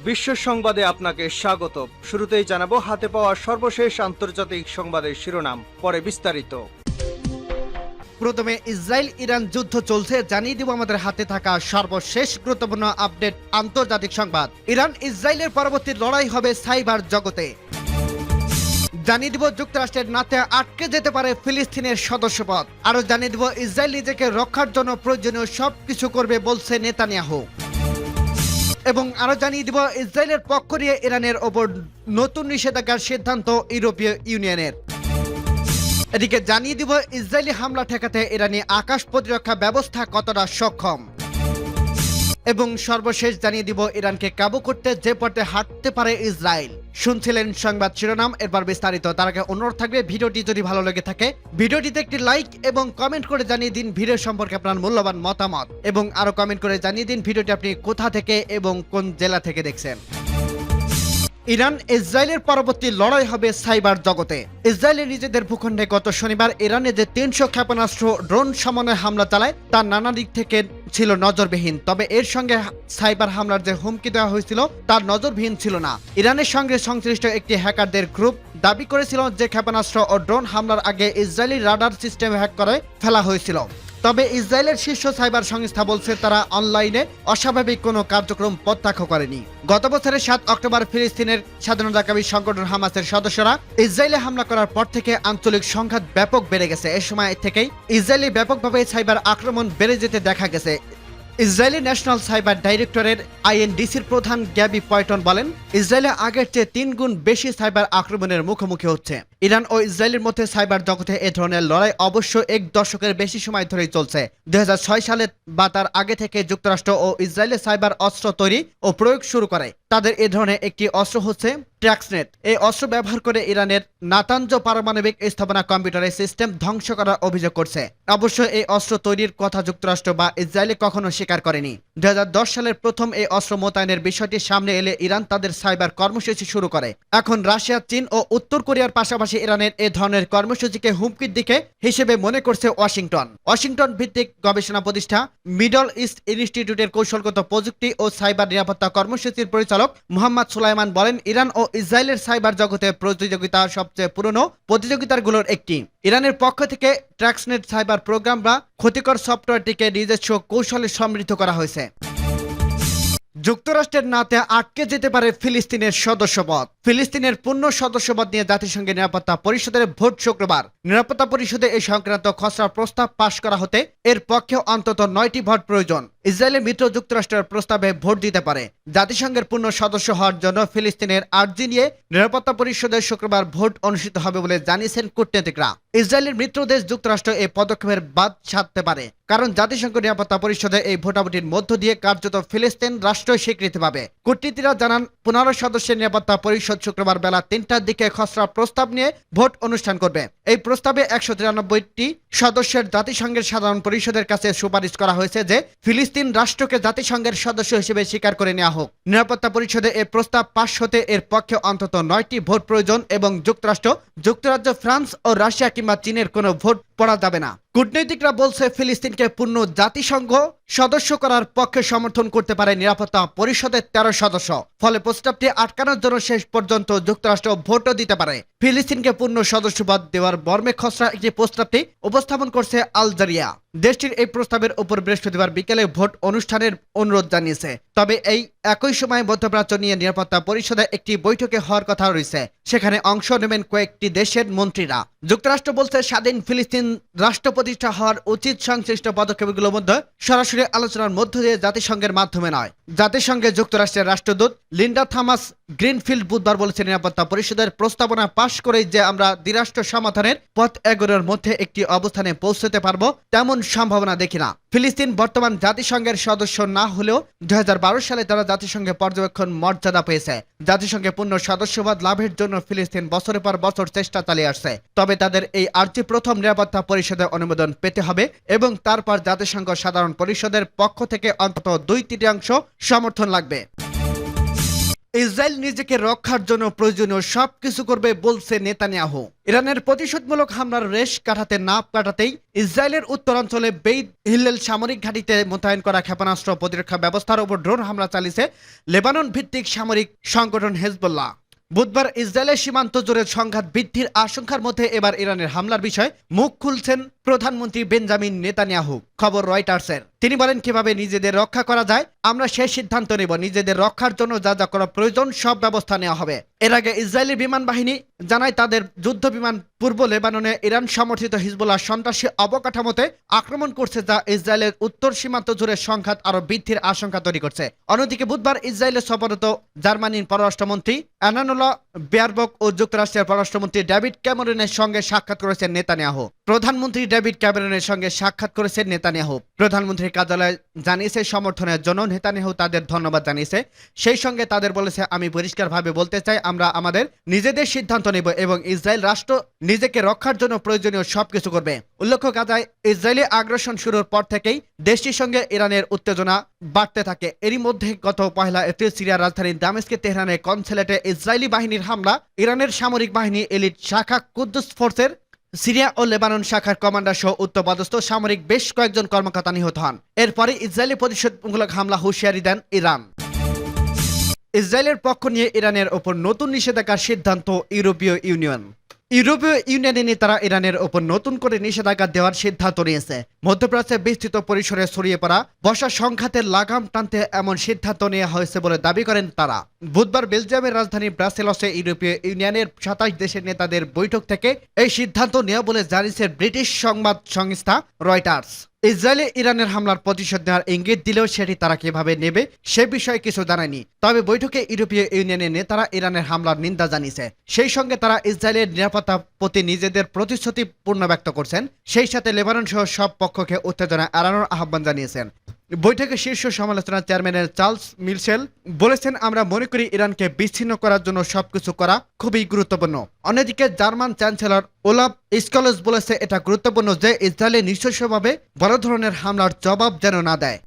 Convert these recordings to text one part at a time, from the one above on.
বিশ্ব সংবাদে আপনাকে স্বাগত। শুরুতেই জানাবো হাতে পাওয়া সর্বশেষ আন্তর্জাতিক সংবাদের শিরোনাম, পরে বিস্তারিত। প্রথমে ইসরায়েল ইরান যুদ্ধ চলছে, জানিয়ে দিব আমাদের হাতে থাকা সর্বশেষ গুরুত্বপূর্ণ আপডেট আন্তর্জাতিক সংবাদ। ইরান ইসরায়েলের পরবর্তী লড়াই হবে সাইবার জগতে। জানিয়ে দিব যুক্তরাষ্ট্রের নাতে আটকে যেতে পারে ফিলিস্তিনের সদস্যপদ। আরো জানিয়ে দিব ইসরায়েল নিজেকে রক্ষার জন্য প্রয়োজনীয় সবকিছু করবে বলছে নেতানিয়াহু। এবং আরো জানিয়ে দিব ইসরায়েলের পক্ষ নিয়ে ইরানের ওপর নতুন নিষেধাজ্ঞার সিদ্ধান্ত ইউরোপীয় ইউনিয়নের। এদিকে জানিয়ে দিব ইসরায়েলি হামলা ঠেকাতে ইরানি আকাশ প্রতিরক্ষা ব্যবস্থা কতটা সক্ষম। এবং সর্বশেষ জানিয়ে দিব ইরানকে কাবু করতে যে পথে হাঁটতে পারে ইসরায়েল। শুনছিলেন সংবাদ শিরোনাম, এরপর বিস্তারিত। তার আগে অনুরোধ থাকবে, ভিডিওটি যদি ভালো লেগে থাকে ভিডিওটিতে একটি লাইক এবং কমেন্ট করে জানিয়ে দিন ভিডিও সম্পর্কে আপনার মূল্যবান মতামত, এবং আরো কমেন্ট করে জানিয়ে দিন ভিডিওটি আপনি কোথা থেকে এবং কোন জেলা থেকে দেখছেন। ইরান ইসরায়েলের পরবর্তী লড়াই হবে সাইবার জগতে। ইসরায়েলের নিজেদের ভূখণ্ডে গত শনিবার ইরানে যে 300 ক্ষেপণাস্ত্র ড্রোন সমন্বয়ে হামলা চালায় তা নানা দিক থেকে ছিল নজরবিহীন। তবে এর সঙ্গে সাইবার হামলার যে হুমকি দেওয়া হয়েছিল তার নজরবিহীন ছিল না। ইরানের সঙ্গে সংশ্লিষ্ট একটি হ্যাকারদের গ্রুপ দাবি করেছিল যে ক্ষেপণাস্ত্র ও ড্রোন হামলার আগে ইসরায়েলি রাডার সিস্টেম হ্যাক করে ফেলা হয়েছিল। তবে ইসরায়েলের শীর্ষ সাইবার সংস্থা বলছে তারা অনলাইনে অস্বাভাবিক কোনো কার্যক্রম প্রত্যাখ্য করেনি। গত বছরের 7 অক্টোবর ফিলিস্তিনের স্বাধীনতাকামী সংগঠন হামাসের সদস্যরা ইসরায়েলে হামলা করার পর থেকে আঞ্চলিক সংঘাত ব্যাপক বেড়ে গেছে। এ সময় থেকেই ইসরায়েলি ব্যাপকভাবে সাইবার আক্রমণ বেড়ে যেতে দেখা গেছে। ইসরায়েলি ন্যাশনাল সাইবার ডাইরেক্টরের আইএনডিসির প্রধান গ্যাবি পয়টন বলেন, ইসরায়েলে আগের চেয়ে 3 গুণ বেশি সাইবার আক্রমণের মুখোমুখি হচ্ছে। ইরান ও ইসরায়েলের মধ্যে সাইবার জগতে এ ধরনের লড়াই অবশ্য 1 দশকের বেশি সময় ধরেই চলছে। 2006 সালে বা তার আগে থেকে যুক্তরাষ্ট্র ও ইসরায়েলের সাইবার অস্ত্র তৈরি ও প্রয়োগ শুরু করে। তাদের এ ধরনের একটি অস্ত্র হচ্ছে ট্র্যাক্সনেট। এই অস্ত্র ব্যবহার করে ইরানের নাতাঞ্জ পারমাণবিক স্থাপনা কম্পিউটারের সিস্টেম ধ্বংস করার অভিযোগ করছে। অবশ্য এই অস্ত্র তৈরির কথা যুক্তরাষ্ট্র বা ইসরায়েলে কখনো স্বীকার করেনি। 2010 সালের প্রথম এই অস্ত্র মোতায়েনের বিষয়টি সামনে এলে ইরান তাদের সাইবার কর্মসূচি শুরু করে। এখন রাশিয়া, চীন ও উত্তর কোরিয়ার পাশাপাশি ইরানের এ ধরনের কর্মসূচিকে হুমকির দিকে হিসেবে মনে করছে ওয়াশিংটন। ওয়াশিংটন ভিত্তিক গবেষণা প্রতিষ্ঠান মিডল ইস্ট ইনস্টিটিউটের কৌশলগত প্রযুক্তি ও সাইবার নিরাপত্তা কর্মসূচির পরিচালক মোহাম্মদ সুলাইমান বলেন, ইরান ও ইসরায়েলের সাইবার জগতে প্রতিযোগিতা সবচেয়ে পুরনো প্রতিযোগিতাগুলোর একটি। ইরানের পক্ষ থেকে ট্র্যাক্সনেট সাইবার প্রোগ্রাম বা ক্ষতিকর সফটওয়্যারটিকে নিজস্ব কৌশলে সমৃদ্ধ করা হয়েছে। যুক্তরাষ্ট্রের নাতে আটকে যেতে পারে ফিলিস্তিনের সদস্যপদ। ফিলিস্তিনের পূর্ণ সদস্যপদ নিয়ে জাতিসংঘের নিরাপত্তা পরিষদের ভোট শুক্রবার। নিরাপত্তা পরিষদে এই সংক্রান্ত খসড়া প্রস্তাব পাশ করা হতে এর পক্ষে অন্তত 9টি ভোট প্রয়োজন। ইসরায়েলের মিত্র যুক্তরাষ্ট্রের প্রস্তাবে ভোট দিতে পারে। জাতিসংঘের পূর্ণ সদস্য হওয়ার জন্য ফিলিস্তিনের আর্জি নিয়ে নিরাপত্তা পরিষদের শুক্রবার ভোট অনুষ্ঠিত হবে বলে জানিয়েছেন কূটনীতিকরা। ইসরায়েলের মিত্র দেশ যুক্তরাষ্ট্র এই পদক্ষেপের বাদ সাধতে পারে, কারণ জাতিসংঘ নিরাপত্তা পরিষদে এই ভোটাভুটির মধ্য দিয়ে কার্যত ফিলিস্তিন রাষ্ট্রই স্বীকৃতি পাবে। কূটনীতিরা জানান, 15 সদস্যের নিরাপত্তা পরিষদ শুক্রবার বেলা 3টার দিকে খসড়া প্রস্তাব নিয়ে ভোট অনুষ্ঠান করবে। এই প্রস্তাবে 193টি সদস্যের জাতিসংঘের সাধারণ পরিষদের কাছে সুপারিশ করা হয়েছে যে ফিলিস্তিন রাষ্ট্রকে জাতিসংঘের সদস্য হিসেবে স্বীকার করে নেওয়া হোক। নিরাপত্তা পরিষদে এই প্রস্তাব পাশ হতে এর পক্ষে অন্তত 9টি ভোট প্রয়োজন এবং যুক্তরাষ্ট্র, যুক্তরাজ্য, ফ্রান্স ও রাশিয়া কিংবা চীনের কোনো ভোট পড়া যাবে না। কূটনীতিকরা বলছে, ফিলিস্তিনকে পূর্ণ জাতিসংঘ সদস্য করার পক্ষে সমর্থন করতে পারে নিরাপত্তা পরিষদের 13 সদস্য। ফলে প্রস্তাবটি আটকানোর জন্য শেষ পর্যন্ত যুক্তরাষ্ট্র ভোটও দিতে পারে। ফিলিস্তিনকে পূর্ণ সদস্যপদ দেওয়ার মর্মে খসড়া একটি প্রস্তাবটি উপস্থাপন করছে আলজেরিয়া। দেশটির এই প্রস্তাবের উপর বৃহস্পতিবার বিকেলে ভোট অনুষ্ঠানের অনুরোধ জানিয়েছে। তবে এই একই সময় মধ্যপ্রাচ্য নিয়ে নিরাপত্তা পরিষদে একটি বৈঠকে হওয়ার কথা রয়েছে। সেখানে অংশ নেবেন কয়েকটি দেশের মন্ত্রীরা। যুক্তরাষ্ট্র বলছে, স্বাধীন ফিলিস্তিন রাষ্ট্র প্রতিষ্ঠা হওয়ার উচিত সংশ্লিষ্ট পদক্ষেপগুলোর মধ্যে সরাসরি আলোচনার মধ্য দিয়ে জাতিসংঘের মাধ্যমে নয়। জাতিসংঘে যুক্তরাষ্ট্রের রাষ্ট্রদূত লিন্ডা থমাস গ্রিনফিল্ড বুধবার বলেছেন, নিরাপত্তা পরিষদের প্রস্তাবনা পাশ করেই যে আমরা দ্বিরাষ্ট্র সমাধানের পথ এগোনোর মধ্যে একটি অবস্থানে পৌঁছতে পারবো তেমন সম্ভাবনা দেখি না। ফিলিস্তিন বর্তমান জাতিসংঘের সদস্য না হলেও 2012 সালে তারা জাতিসংঘে পর্যবেক্ষণ মর্যাদা পেয়েছে। জাতিসংঘে পূর্ণ সদস্যপদ লাভের জন্য ফিলিস্তিন বছরের পর বছর চেষ্টা চালিয়ে আসছে। তবে তাদের এই আর্জি প্রথম নিরাপত্তা পরিষদের অনুমোদন পেতে হবে এবং তারপর জাতিসংঘ সাধারণ পরিষদের পক্ষ থেকে অন্তত 2/3 সমর্থন লাগবে। ইসরায়েল নিজেকে রক্ষার জন্য প্রয়োজনীয় সবকিছু করবে বলছে নেতানিয়াহু। ইরানের প্রতিশোধমূলক হামলার রেশ কাটাতেই ইসরায়েলের উত্তরাঞ্চলে বেইত হিল্লেল সামরিক ঘাঁটিতে মোতায়েন করা ক্ষেপণাস্ত্র প্রতিরক্ষা ব্যবস্থার উপর ড্রোন হামলা চালিয়েছে লেবানন ভিত্তিক সামরিক সংগঠন হেজবুল্লাহ। বুধবার ইসরায়েলের সীমান্ত জুড়ে সংঘাত বৃদ্ধির আশঙ্কার মধ্যে এবার ইরানের হামলার বিষয়ে মুখ খুলছেন প্রধানমন্ত্রী বেঞ্জামিন নেতানিয়াহু। খবর রয়টার্সের। তিনি বলেন, কিভাবে নিজেদের রক্ষা করা যায় আমরা সেই সিদ্ধান্ত নেব। নিজেদের রক্ষার জন্য যা যা করা প্রয়োজন সব ব্যবস্থা নেওয়া হবে। এর আগে ইসরায়েলি বিমান বাহিনী জানায় তাদের যুদ্ধ বিমান পূর্ব লেবাননে ইরান সমর্থিত হিজবুল্লাহ সন্ত্রাসী অবকাঠামোতে আক্রমণ করছে, যা ইসরায়েলের উত্তর সীমান্ত জুড়ে সংঘাত আরো বৃদ্ধির আশঙ্কা তৈরি করছে। অন্যদিকে বুধবার ইসরায়েলে সফররত জার্মানির পররাষ্ট্রমন্ত্রী অ্যানানোলা বেয়ারবক ও যুক্তরাষ্ট্রের পররাষ্ট্রমন্ত্রী ডেভিড ক্যামেরনের সঙ্গে সাক্ষাৎ করেছেন নেতানিয়াহু। প্রধানমন্ত্রী ডেভিড ক্যামেরনের সঙ্গে সাক্ষাৎ করেছেন নেতানিয়াহু। প্রধানমন্ত্রীর কার্যালয় জানিয়েছে সমর্থনের জন্য নেতানিয়াহু তাদের ধন্যবাদ জানিয়েছে। সেই সঙ্গে তাদের বলেছে, আমি পরিষ্কারভাবে বলতে চাই আমরা আমাদের নিজেদের সিদ্ধান্ত নেব এবং ইসরায়েল রাষ্ট্র নিজেকে রক্ষার জন্য প্রয়োজনীয় সবকিছু করবে। উল্লেখ্য, গাজায় ইসরায়েলি আগ্রাসন শুরুর পর থেকেই দেশটির সঙ্গে ইরানের উত্তেজনা বাড়তে থাকে। এরই মধ্যে গত 1 এপ্রিল সিরিয়ার রাজধানী দামেস্কে তেহরানের কনসুলেটে ইসরায়েলি বাহিনীর হামলা ইরানের সামরিক বাহিনী এলিট শাখা কুদ্দুস ফোর্সের সিরিয়া ও লেবানন শাখার কমান্ডার সহ উচ্চপদস্থ সামরিক বেশ কয়েকজন কর্মকর্তা নিহত হন। এরপরে ইসরায়েলি প্রতিশোধমূলক হামলা হুঁশিয়ারি দেন ইরান। ইসরায়েলের পক্ষ নিয়ে ইরানের ওপর নতুন নিষেধাজ্ঞার সিদ্ধান্ত ইউরোপীয় ইউনিয়নের নেতারা ইরানের ওপর নতুন করে নিষেধাজ্ঞা দেওয়ার সিদ্ধান্ত নিয়েছে। মধ্যপ্রাচ্যে বিস্তৃত পরিসরে ছড়িয়ে পড়া বর্ষা সংঘাতের লাগাম টানতে এমন সিদ্ধান্ত নেওয়া হয়েছে বলে দাবি করেন তারা। বুধবার বেলজিয়ামের রাজধানী ব্রাসেলসে ইউরোপীয় ইউনিয়নের 27 দেশের নেতাদের বৈঠক থেকে এই সিদ্ধান্ত নেওয়া বলে জানিয়েছে ব্রিটিশ সংবাদ সংস্থা রয়টার্স। ইসরায়েলে ইরানের হামলার প্রতিশোধ নেওয়ার ইঙ্গিত দিলেও সেটি তারা কিভাবে নেবে সে বিষয়ে কিছু জানায়নি। তবে বৈঠকে ইউরোপীয় ইউনিয়নের নেতারা ইরানের হামলার নিন্দা জানিয়েছে। সেই সঙ্গে তারা ইসরায়েলের নিরাপত্তা প্রতি নিজেদের প্রতিশ্রুতি পূর্ণ ব্যক্ত করছেন। সেই সাথে লেবানন সহ সব পক্ষকে উত্তেজনা এড়ানোর আহ্বান জানিয়েছেন। বৈঠকে শীর্ষ সমালোচনা চেয়ারম্যান চার্লস মিশেল বলেছেন, আমরা মনে করি ইরানকে বিচ্ছিন্ন করার জন্য সবকিছু করা খুবই গুরুত্বপূর্ণ। অন্যদিকে জার্মান চ্যান্সেলর ওলাফ স্কলস বলেছে, এটা গুরুত্বপূর্ণ যে ইসরায়েলে নৃশংসভাবে বড় ধরনের হামলার জবাব যেন না দেয়।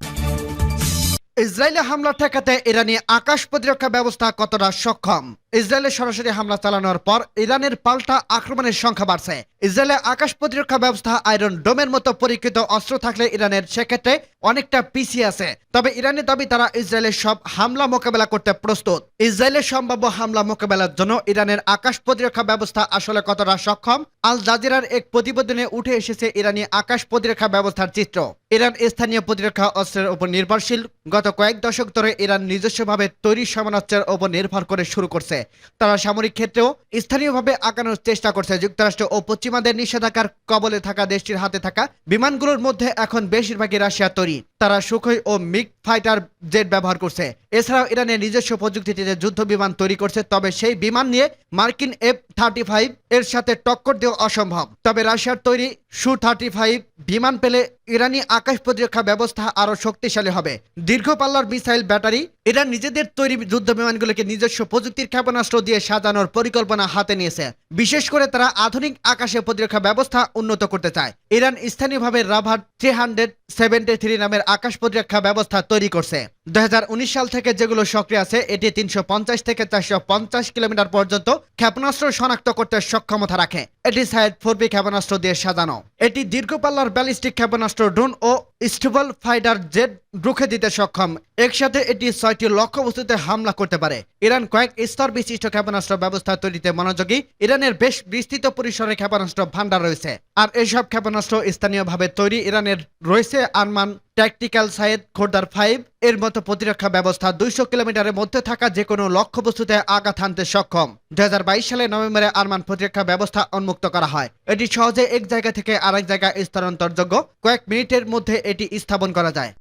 ইসরায়েলে হামলা ঠেকাতে ইরানি আকাশ প্রতিরক্ষা ব্যবস্থা কতটা সক্ষম? ইসরায়েলে সরাসরি হামলা চালানোর পর ইরানের পাল্টা আক্রমণের সংখ্যা বাড়ছে। ইসরায়েলে আকাশ প্রতিরক্ষা ব্যবস্থা আয়রন ডোমের মতো পরীক্ষিত অস্ত্র থাকলে ইরানের সেক্ষেত্রে অনেকটা পিছিয়ে আছে। তবে ইরানের দাবি তারা ইসরায়েলের সব হামলা মোকাবেলা করতে প্রস্তুত। ইসরায়েলের সম্ভাব্য হামলা মোকাবেলার জন্য ইরানের আকাশ প্রতিরক্ষা ব্যবস্থা আসলে কতটা সক্ষম? আল জাজিরার এক প্রতিবেদনে উঠে এসেছে ইরানি আকাশ প্রতিরক্ষা ব্যবস্থার চিত্র। ইরান স্থানীয় প্রতিরক্ষা অস্ত্রের উপর নির্ভরশীল। গত কয়েক দশক ধরে ইরান নিজস্বভাবে তৈরি সমরাস্ত্রের উপর নির্ভর করে শুরু করছে। তারা সামরিক ক্ষেত্রেও স্থানীয়ভাবে আগানোর চেষ্টা করছে। যুক্তরাষ্ট্র ও পশ্চিমাদের নিষেধাজ্ঞার কবলে থাকা দেশটির হাতে থাকা বিমানগুলোর মধ্যে এখন বেশিরভাগই রাশিয়া তৈরি। তারা সুখোই ও মিগ ফাইটার জেট ব্যবহার করছে। এছাড়াও ইরানের নিজস্ব প্রযুক্তিতে যুদ্ধ বিমান তৈরি করছে। তবে সেই বিমান নিয়ে মার্কিন F-35 এর সাথে টক্কর দেওয়া অসম্ভব। তবে রাশিয়ার তৈরি Su-35 বিমান পেলে ইরানি আকাশ প্রতিরক্ষা ব্যবস্থা আরো শক্তিশালী হবে। দীর্ঘ পাল্লার মিসাইল ব্যাটারি। ইরান নিজেদের তৈরি যুদ্ধ বিমানগুলোকে নিজস্ব প্রযুক্তির ক্ষেপণাস্ত্র দিয়ে সাজানোর পরিকল্পনা হাতে নিয়েছে। বিশেষ করে তারা আধুনিক আকাশে প্রতিরক্ষা ব্যবস্থা উন্নত করতে চায়। ইরান স্থানীয়ভাবে রাভার 373 নামের আকাশ প্রতিরক্ষা ব্যবস্থা তৈরি করছে। 2019 সাল থেকে যেগুলো সক্রিয় আছে, এটি 350 থেকে 450 কিলোমিটার পর্যন্ত ক্ষেপণাস্ত্র শনাক্ত করতে সক্ষমতা রাখে। এটি সাইড 4B ক্ষেপণাস্ত্র দিয়ে সাজানো। এটি দীর্ঘপাল্লার ব্যালিস্টিক ক্ষেপণাস্ত্র, ড্রোন ও স্টেবল ফাইটার জেট রুখে দিতে সক্ষম। একসাথে এটি 6টি লক্ষ্যবস্তুতে হামলা করতে পারে। ইরান কয়েক স্তর বিশিষ্ট ক্ষেপণাস্ত্র ব্যবস্থা তৈরিতে মনোযোগী। ইরানের বেশ বিস্তৃত পরিসরে ক্ষেপণাস্ত্র ভান্ডার রয়েছে। আর এসব ক্ষেপণাস্ত্র স্থানীয়ভাবে তৈরি। ইরানের রয়েছে আরমান ট্যাকটিক্যাল সাইয়েদ খোরদার 5 এর মতো প্রতিরক্ষা ব্যবস্থা 200 কিলোমিটারের মধ্যে থাকা যে কোনো লক্ষ্যবস্তুতে আঘাত হানতে সক্ষম। 2022 সালে নভেম্বরে আরমান প্রতিরক্ষা ব্যবস্থা উন্মুক্ত করা হয়। এটি সহজে এক জায়গা থেকে আরেক জায়গায় স্থানান্তরযোগ্য। কয়েক মিনিটের মধ্যে এটি স্থাপন করা যায়।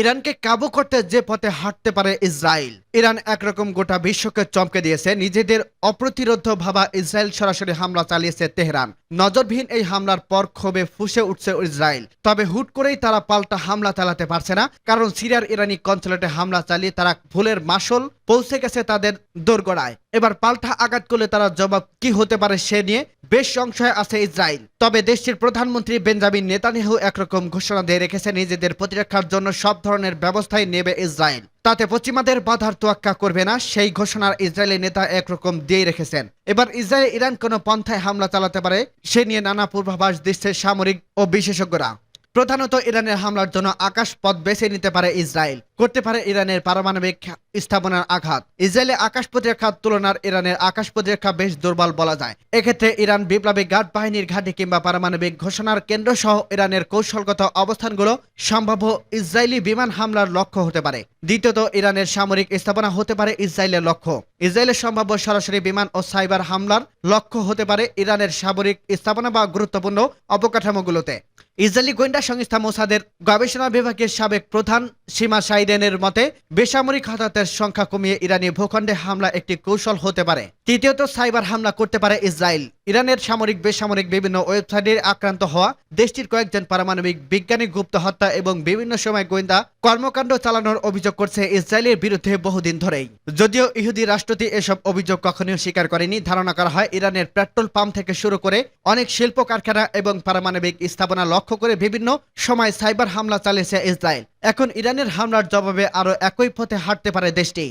ইরানকে কাবু করতে যে পথে হাঁটতে পারে ইসরায়েল। ইরান একরকম গোটা বিশ্বকে চমকে দিয়েছে। নিজেদের অপ্রতিরোধ ভাবা ইসরায়েল সরাসরি হামলা চালিয়েছে তেহরান। নজরবিহীন এই হামলার পর ক্ষোভে ফুঁসে উঠছে ইসরায়েল। তবে হুট করেই তারা পাল্টা হামলা চালাতে পারছে না, কারণ সিরিয়ার ইরানি কনসুলেটে হামলা চালিয়ে তারা ভুলের মাসল পৌঁছে গেছে তাদের দোরগোড়ায়। এবার পাল্টা আঘাত করলে তারা জবাব কি হতে পারে সে নিয়ে বেশ সংশয় আছে ইসরায়েল। তবে দেশটির প্রধানমন্ত্রী বেঞ্জামিন নেতানিয়াহু একরকম ঘোষণা দিয়ে রেখেছে, নিজেদের প্রতিরক্ষার জন্য সব ধরনের ব্যবস্থাই নেবে ইসরায়েল। তাতে পশ্চিমাদের বাধার তোয়াক্কা করবে না, সেই ঘোষণার ইসরায়েলি নেতা একরকম দিয়ে রেখেছেন। এবার ইসরায়েল ইরান কোনো পন্থায় হামলা চালাতে পারে সে নিয়ে নানা পূর্বাভাস দিচ্ছে সামরিক ও বিশেষজ্ঞরা। প্রধানত ইরানের হামলার জন্য আকাশ পথ বেছে নিতে পারে ইসরায়েল, করতে পারে ইরানের পারমাণবিক স্থাপনার আঘাত। ইসরায়েলে আকাশ প্রতিরক্ষার তুলনার ইরানের আকাশ প্রতিরক্ষা বেশ দুর্বল বলা যায়। এক্ষেত্রে ইরান বিপ্লবী গার্ড বাহিনীর ঘাঁটি কিংবা পারমাণবিক ঘোষণার কেন্দ্র সহ ইরানের কৌশলগত অবস্থানগুলো সম্ভাব্য ইসরায়েলি বিমান হামলার লক্ষ্য হতে পারে। দ্বিতীয়ত, ইরানের সামরিক স্থাপনা হতে পারে ইসরায়েলের লক্ষ্য। ইসরায়েলের সম্ভাব্য সরাসরি বিমান ও সাইবার হামলার লক্ষ্য হতে পারে ইরানের সামরিক স্থাপনা বা গুরুত্বপূর্ণ অবকাঠামোগুলোতে। ইসরায়েলি গোয়েন্দা সংস্থা মোসাদের গবেষণা বিভাগের সাবেক প্রধান সীমা সাইডেনের মতে, বেসামরিক হতাহতের সংখ্যা কমিয়ে ইরানি ভূখণ্ডে হামলা একটি কৌশল হতে পারে। তৃতীয়ত, সাইবার হামলা করতে পারে ইসরায়েল। ইরানের সামরিক বেসামরিক বিভিন্ন ওয়েবসাইটের আক্রান্ত হওয়া, দেশটির কয়েকজন পারমাণবিক বিজ্ঞানী গুপ্ত হত্যা এবং বিভিন্ন সময় গোয়েন্দা কর্মকাণ্ড চালানোর অভিযোগ করছে ইসরায়েলের বিরুদ্ধে বহুদিন ধরেই। যদিও ইহুদি রাষ্ট্রটি এসব অভিযোগ কখনোই স্বীকার করেনি। ধারণা করা হয় ইরানের পেট্রোল পাম্প থেকে শুরু করে অনেক শিল্প কারখানা এবং পারমাণবিক স্থাপনা লক্ষ্য করে বিভিন্ন সময় সাইবার হামলা চালিয়েছে ইসরায়েল। এখন ইরানের হামলার জবাবে আরও একই পথে হাঁটতে পারে দেশটি।